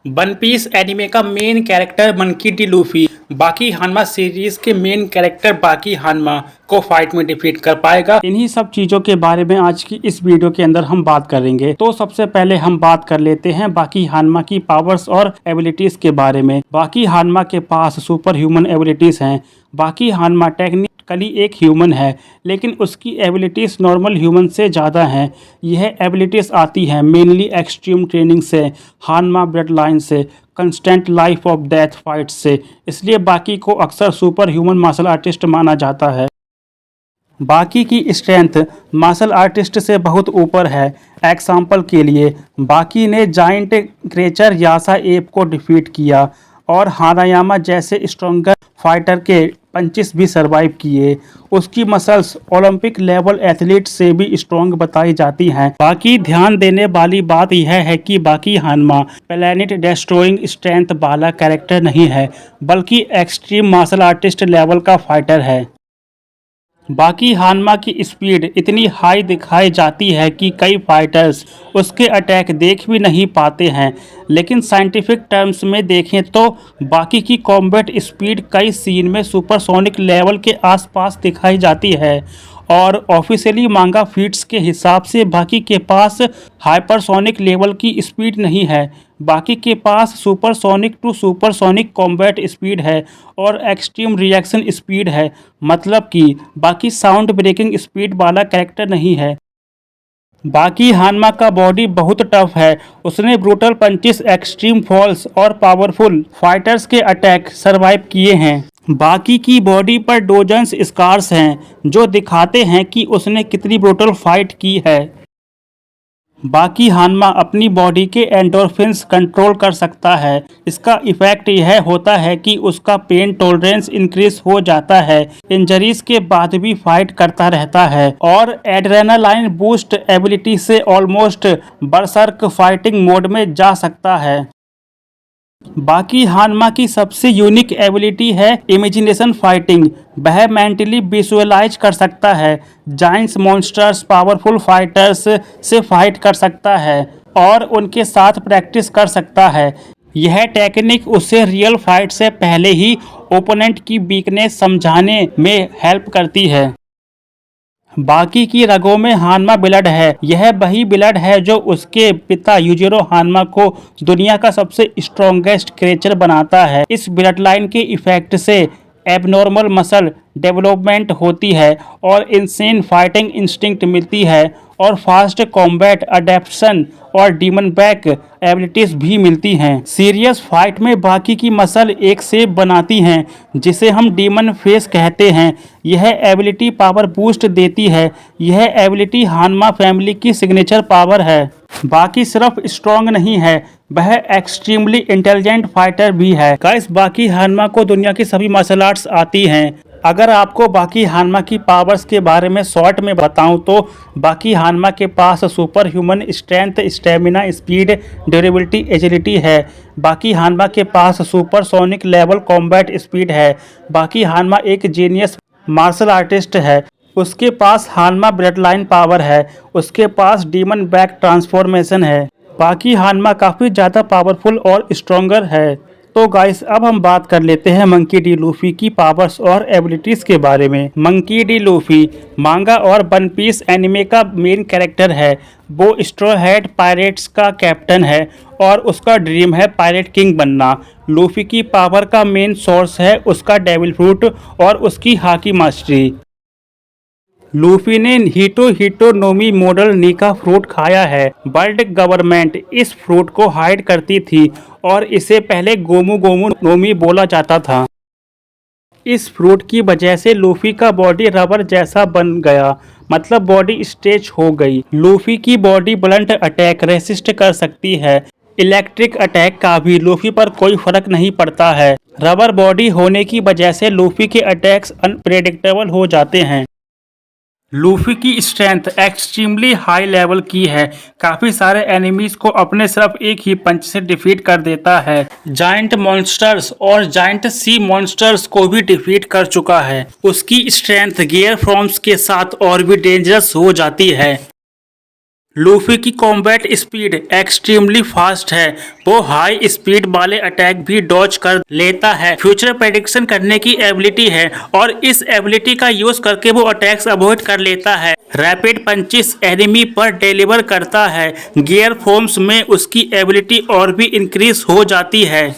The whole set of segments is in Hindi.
वन पीस एनिमे का main character monkey D Luffy बाकी हानमा सीरीज के मेन कैरेक्टर बाकी हानमा को फाइट में डिफीट कर पाएगा। इन्हीं सब चीजों के बारे में आज की इस वीडियो के अंदर हम बात करेंगे। तो सबसे पहले हम बात कर लेते हैं बाकी हानमा की पावर्स और एबिलिटीज के बारे में। बाकी हानमा के पास सुपर ह्यूमन एबिलिटीज हैं। बाकी हानमा टेक्निकली एक ह्यूमन है, लेकिन उसकी एबिलिटीज़ नॉर्मल ह्यूमन से ज़्यादा हैं। यह एबिलिटीज़ आती हैं मेनली एक्सट्रीम ट्रेनिंग से, हानमा ब्लड लाइन से, constant life of death fight से। इसलिए बाकी को अक्सर सुपर ह्यूमन मार्शल आर्टिस्ट माना जाता है। बाकी की स्ट्रेंथ मार्शल आर्टिस्ट से बहुत ऊपर है। एग्जाम्पल के लिए बाकी ने जाइंट क्रेचर यासा एप को डिफीट किया और हानायामा जैसे स्ट्रॉन्गर फाइटर के पंचेस भी सरवाइव किए। उसकी मसल्स ओलंपिक लेवल एथलीट से भी स्ट्रॉन्ग बताई जाती हैं। बाकी ध्यान देने वाली बात यह है कि बाकी हानमा प्लैनेट डेस्ट्रॉइंग स्ट्रेंथ वाला कैरेक्टर नहीं है, बल्कि एक्सट्रीम मार्शल आर्टिस्ट लेवल का फाइटर है। बाकी हानमा की स्पीड इतनी हाई दिखाई जाती है कि कई फाइटर्स उसके अटैक देख भी नहीं पाते हैं। लेकिन साइंटिफिक टर्म्स में देखें तो बाकी की कॉम्बैट स्पीड कई सीन में सुपरसोनिक लेवल के आसपास दिखाई जाती है और ऑफिशियली मांगा फीट्स के हिसाब से बाकी के पास हाइपरसोनिक लेवल की स्पीड नहीं है। बाकी के पास supersonic to supersonic combat speed है और एक्सट्रीम रिएक्शन स्पीड है। मतलब कि बाकी साउंड ब्रेकिंग स्पीड वाला कैरेक्टर नहीं है। बाकी हानमा का बॉडी बहुत टफ है। उसने ब्रूटल पंचेस, एक्सट्रीम फॉल्स और पावरफुल फाइटर्स के अटैक सरवाइव किए हैं। बाकी की बॉडी पर डोजन्स स्कार्स हैं जो दिखाते हैं कि उसने कितनी ब्रूटल फाइट की है। बाकी हानमा अपनी बॉडी के एंडोर्फिन्स कंट्रोल कर सकता है। इसका इफेक्ट यह होता है कि उसका पेन टॉलरेंस इंक्रीज हो जाता है। इंजरीज के बाद भी फाइट करता रहता है और एड्रेनालाइन बूस्ट एबिलिटी से ऑलमोस्ट बरसर्क फाइटिंग मोड में जा सकता है। बाकी हानमा की सबसे यूनिक एबिलिटी है इमेजिनेशन फाइटिंग। वह मेंटली विजुअलाइज कर सकता है, जाइंट्स, मॉन्स्टर्स, पावरफुल फाइटर्स से फाइट कर सकता है और उनके साथ प्रैक्टिस कर सकता है। यह टेक्निक उसे रियल फाइट से पहले ही ओपोनेंट की वीकनेस समझाने में हेल्प करती है। बाकी की रगों में हानमा ब्लड है। यह वही ब्लड है जो उसके पिता यूजिरो हानमा को दुनिया का सबसे स्ट्रॉन्गेस्ट क्रिएचर बनाता है। इस ब्लड लाइन के इफेक्ट से एबनॉर्मल मसल डेवलपमेंट होती है और इंसेन फाइटिंग इंस्टिंक्ट मिलती है और फास्ट कॉम्बैट अडेप्शन और डीमन बैक एबिलिटीज भी मिलती हैं। सीरियस फाइट में बाकी की मसल एक शेप बनाती हैं जिसे हम डीमन फेस कहते हैं। यह एबिलिटी पावर बूस्ट देती है। यह एबिलिटी हानमा फैमिली की सिग्नेचर पावर है। बाकी सिर्फ स्ट्रॉन्ग नहीं है, वह एक्सट्रीमली इंटेलिजेंट फाइटर भी है। गाइस, बाकी हानमा को दुनिया की सभी मार्शल आर्ट्स आती हैं। अगर आपको बाकी हानमा की पावर्स के बारे में शॉर्ट में बताऊं तो बाकी हानमा के पास superhuman strength, stamina, speed, durability, agility है। बाकी हानमा के पास supersonic level combat speed है। बाकी हानमा एक जीनियस मार्शल आर्टिस्ट है। उसके पास हानमा ब्लड लाइन पावर है। उसके पास डीमन बैक ट्रांसफॉर्मेशन है। बाकी हानमा काफ़ी ज़्यादा पावरफुल और स्ट्रॉन्गर है। तो गाइस, अब हम बात कर लेते हैं मंकी डी लूफी की पावर्स और एबिलिटीज के बारे में। मंकी डी लूफी मांगा और वन पीस एनिमे का मेन कैरेक्टर है। वो स्ट्रॉ हैट पायरेट्स का कैप्टन है और उसका ड्रीम है पायरेट किंग बनना। लूफी की पावर का मेन सोर्स है उसका डेविल फ्रूट और उसकी हाकी मास्टरी। लूफी ने हिटो हिटो नोमी मॉडल नीका फ्रूट खाया है। वर्ल्ड गवर्नमेंट इस फ्रूट को हाइड करती थी और इसे पहले गोमू गोमू नोमी बोला जाता था। इस फ्रूट की वजह से लूफी का बॉडी रबर जैसा बन गया, मतलब बॉडी स्ट्रेच हो गई। लूफी की बॉडी ब्लंट अटैक रेसिस्ट कर सकती है। इलेक्ट्रिक अटैक का भी लूफी पर कोई फर्क नहीं पड़ता है। रबर बॉडी होने की वजह से लूफी के अटैक्स अनप्रेडिक्टेबल हो जाते हैं। लूफी की स्ट्रेंथ एक्सट्रीमली हाई लेवल की है। काफ़ी सारे एनिमीज को अपने सिर्फ एक ही पंच से डिफीट कर देता है। जाइंट मॉन्स्टर्स और जाइंट सी मॉन्स्टर्स को भी डिफीट कर चुका है। उसकी स्ट्रेंथ गियर फॉर्म्स के साथ और भी डेंजरस हो जाती है। लूफी की कॉम्बैट स्पीड एक्सट्रीमली फास्ट है। वो हाई स्पीड वाले अटैक भी डॉज कर लेता है। फ्यूचर प्रेडिक्शन करने की एबिलिटी है और इस एबिलिटी का यूज करके वो अटैक्स अवॉइड कर लेता है। रैपिड पंचिस एनिमी पर डिलीवर करता है। गियर फॉर्म्स में उसकी एबिलिटी और भी इंक्रीज हो जाती है।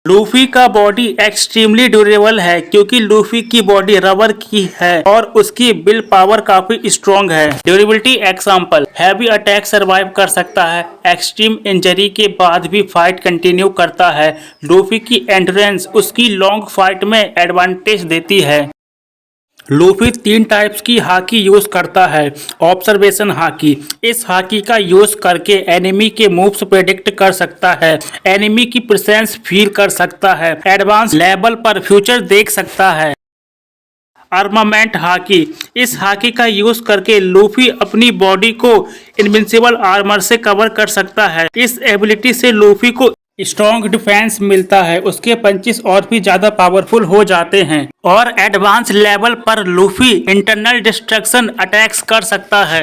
लूफी का बॉडी एक्सट्रीमली ड्यूरेबल है क्योंकि लूफी की बॉडी रबर की है और उसकी विल पावर काफी स्ट्रॉन्ग है। Durability example, heavy attack survive कर सकता है, एक्सट्रीम इंजरी के बाद भी फाइट कंटिन्यू करता है। लूफी की एंड्योरेंस उसकी लॉन्ग फाइट में एडवांटेज देती है। लूफी 3 टाइप्स की हाकी यूज करता है। ऑब्जर्वेशन हाकी, इस हाकी का यूज करके एनिमी के मूव्स प्रेडिक्ट कर सकता है, एनिमी की प्रेजेंस फील कर सकता है, एडवांस लेवल पर फ्यूचर देख सकता है। आर्मामेंट हाकी, इस हाकी का यूज करके लूफी अपनी बॉडी को इनविंसिबल आर्मर से कवर कर सकता है। इस एबिलिटी से लूफी को स्ट्रॉन्ग डिफेंस मिलता है, उसके पंचिस और भी ज्यादा पावरफुल हो जाते हैं और एडवांस लेवल पर लूफी इंटरनल डिस्ट्रक्शन अटैक्स कर सकता है।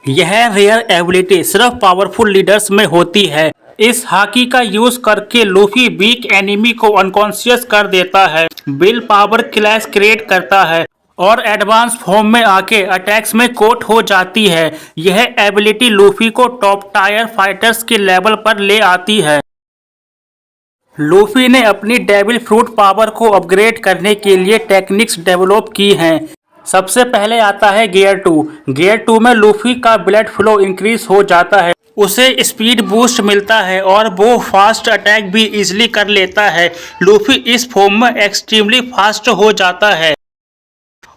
यह रेयर एबिलिटी सिर्फ पावरफुल लीडर्स में होती है। इस हाकी का यूज करके लूफी वीक एनिमी को अनकॉन्शियस कर देता है, विल पावर क्लैश क्रिएट करता है और एडवांस फॉर्म में आके अटैक्स में कोट हो जाती है। यह एबिलिटी लूफी को टॉप टायर फाइटर्स के लेवल पर ले आती है। लूफी ने अपनी डेविल फ्रूट पावर को अपग्रेड करने के लिए टेक्निक्स डेवलप की हैं। सबसे पहले आता है गियर 2। गियर 2 में लूफी का ब्लड फ्लो इंक्रीज हो जाता है, उसे स्पीड बूस्ट मिलता है और वो फास्ट अटैक भी इजीली कर लेता है। लूफी इस फॉर्म में एक्सट्रीमली फास्ट हो जाता है।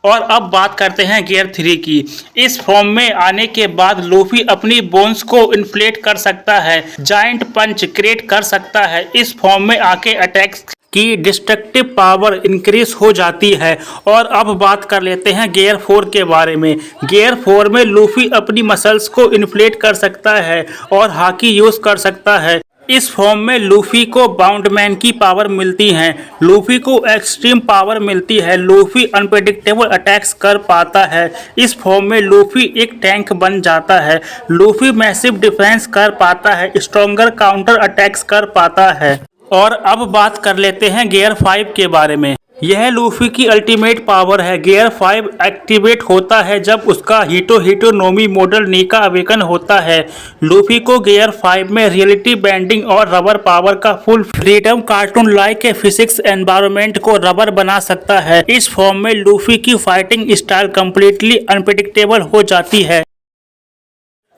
और अब बात करते हैं गियर 3 की। इस फॉर्म में आने के बाद लूफी अपनी बोन्स को इन्फ्लेट कर सकता है, जायंट पंच क्रिएट कर सकता है। इस फॉर्म में आके अटैक्स की डिस्ट्रक्टिव पावर इंक्रीज हो जाती है। और अब बात कर लेते हैं गियर 4 के बारे में। गियर 4 में लूफी अपनी मसल्स को इन्फ्लेट कर सकता है और हाकी यूज कर सकता है। इस फॉर्म में लूफी को बाउंडमैन की पावर मिलती है, लूफी को एक्सट्रीम पावर मिलती है, लूफी अनप्रेडिक्टेबल अटैक्स कर पाता है। इस फॉर्म में लूफी एक टैंक बन जाता है, लूफी मैसिव डिफेंस कर पाता है, स्ट्रॉन्गर काउंटर अटैक्स कर पाता है। और अब बात कर लेते हैं गियर 5 के बारे में। यह लूफी की अल्टीमेट पावर है। गियर 5 एक्टिवेट होता है जब उसका हीटो नोमी मॉडल नीका अवेकन होता है। लूफी को गियर 5 में रियलिटी बेंडिंग और रबर पावर का full freedom, cartoon like physics environment को रबर बना सकता है। इस फॉर्म में लूफी की फाइटिंग स्टाइल कंप्लीटली अनप्रेडिक्टेबल हो जाती है।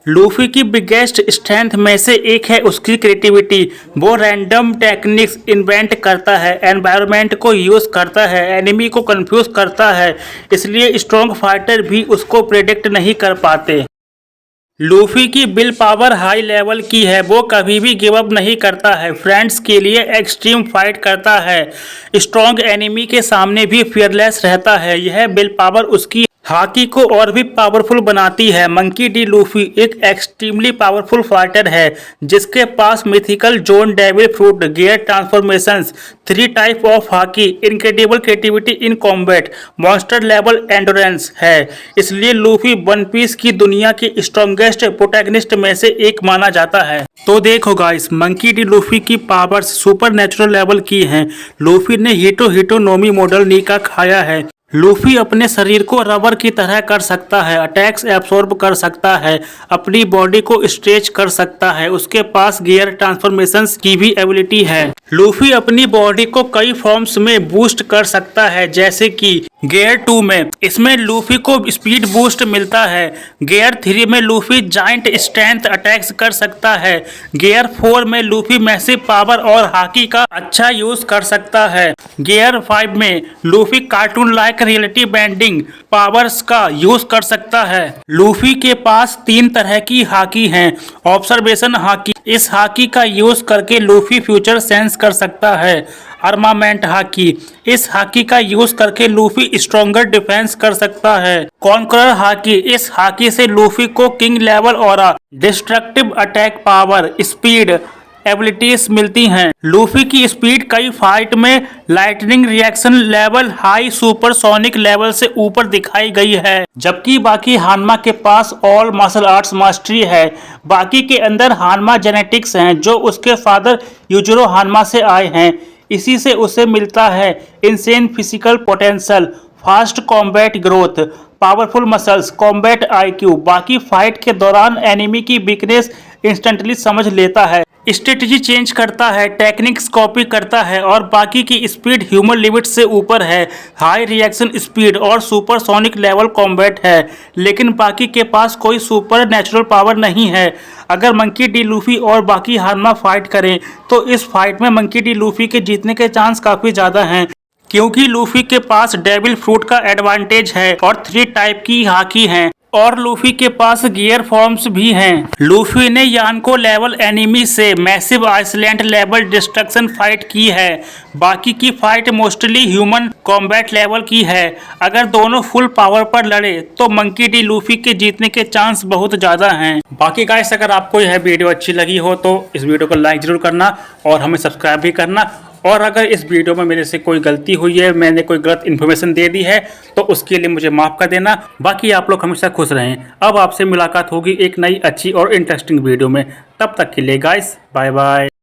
लूफी की बिगेस्ट स्ट्रेंथ में से एक है उसकी क्रिएटिविटी। वो रैंडम टेक्निक्स इन्वेंट करता है, एनवायरनमेंट को यूज करता है, एनिमी को कंफ्यूज करता है, इसलिए स्ट्रॉन्ग फाइटर भी उसको प्रेडिक्ट नहीं कर पाते। लूफी की विल पावर हाई लेवल की है, वो कभी भी गिव अप नहीं करता है, फ्रेंड्स के लिए एक्सट्रीम फाइट करता है, स्ट्रॉन्ग एनिमी के सामने भी फियरलेस रहता है। यह विल पावर उसकी हाकी को और भी पावरफुल बनाती है। मंकी डी लूफी एक एक्सट्रीमली पावरफुल फाइटर है जिसके पास mythical zoan devil fruit, gear transformations, 3 type of haki, incredible creativity in combat, monster level endurance है। इसलिए लूफी वन पीस की दुनिया के स्ट्रॉन्गेस्ट प्रोटैगनिस्ट में से एक माना जाता है। तो देखो गाइस, मंकी डी लूफी की पावर्स सुपर नेचुरल लेवल की हैं। लूफी ने हीटो नोमी मॉडल नीका खाया है। लूफी अपने शरीर को रबर की तरह कर सकता है, अटैक्स एब्सॉर्ब कर सकता है, अपनी बॉडी को स्ट्रेच कर सकता है, उसके पास गियर ट्रांसफॉर्मेशंस की भी एबिलिटी है। लूफी अपनी बॉडी को कई फॉर्म्स में बूस्ट कर सकता है, जैसे कि गियर 2 में इसमें लूफी को स्पीड बूस्ट मिलता है, गियर 3 में लूफी जाइंट स्ट्रेंथ अटैक्स कर सकता है, गियर 4 में लूफी मैसिव पावर और हाकी का अच्छा यूज कर सकता है, गियर 5 में Luffy cartoon like reality bending powers का यूज कर सकता है। लूफी के पास 3 तरह की हाकी हैं। ऑब्जर्वेशन हाकी, इस हाकी का यूज करके लूफी फ्यूचर सेंस कर सकता है। आर्मामेंट हाकी, इस हाकी का यूज करके लूफी स्ट्रॉन्गर डिफेंस कर सकता है। कॉन्करर हाकी, इस हाकी से लूफी को किंग लेवल और destructive attack power, speed, abilities मिलती हैं। लूफी की स्पीड कई फाइट में lightning reaction level high supersonic level से ऊपर दिखाई गई है, जबकि बाकी हानमा के पास ऑल मार्शल आर्ट्स मास्टरी है। बाकी के अंदर हानमा जेनेटिक्स हैं जो उसके फादर यूजिरो हानमा से आए हैं। इसी से उसे मिलता है insane physical potential, fast combat growth, powerful muscles, combat IQ. बाकी फाइट के दौरान एनिमी की वीकनेस इंस्टेंटली समझ लेता है, स्ट्रेटजी चेंज करता है, टेक्निक्स कॉपी करता है और बाकी की स्पीड ह्यूमन लिमिट से ऊपर है। हाई रिएक्शन स्पीड और सुपरसोनिक लेवल कॉम्बैट है, लेकिन बाकी के पास कोई सुपर नेचुरल पावर नहीं है। अगर मंकी डी लूफी और बाकी हानमा फाइट करें तो इस फाइट में मंकी डी लूफी के जीतने के चांस काफ़ी ज़्यादा हैं, क्योंकि लूफी के पास डेविल फ्रूट का एडवांटेज है और 3 टाइप की हाकी हैं और लूफी के पास गियर फॉर्म्स भी हैं। लूफी ने यानको लेवल एनिमी से massive island level destruction fight की है। बाकी की fight mostly human combat level की है। अगर दोनों फुल पावर पर लड़े तो मंकी डी लूफी के जीतने के चांस बहुत ज़्यादा हैं। बाकी गाइस, अगर आपको यह वीडियो अच्छी लगी हो तो इस वीडियो को लाइक ज़रूर करना और हमें सब्सक्राइब भी करना। और अगर इस वीडियो में मेरे से कोई गलती हुई है, मैंने कोई गलत इन्फॉर्मेशन दे दी है, तो उसके लिए मुझे माफ़ कर देना। बाकी आप लोग हमेशा खुश रहें। अब आपसे मुलाकात होगी एक नई अच्छी और इंटरेस्टिंग वीडियो में। तब तक के लिए गाइस, बाय बाय।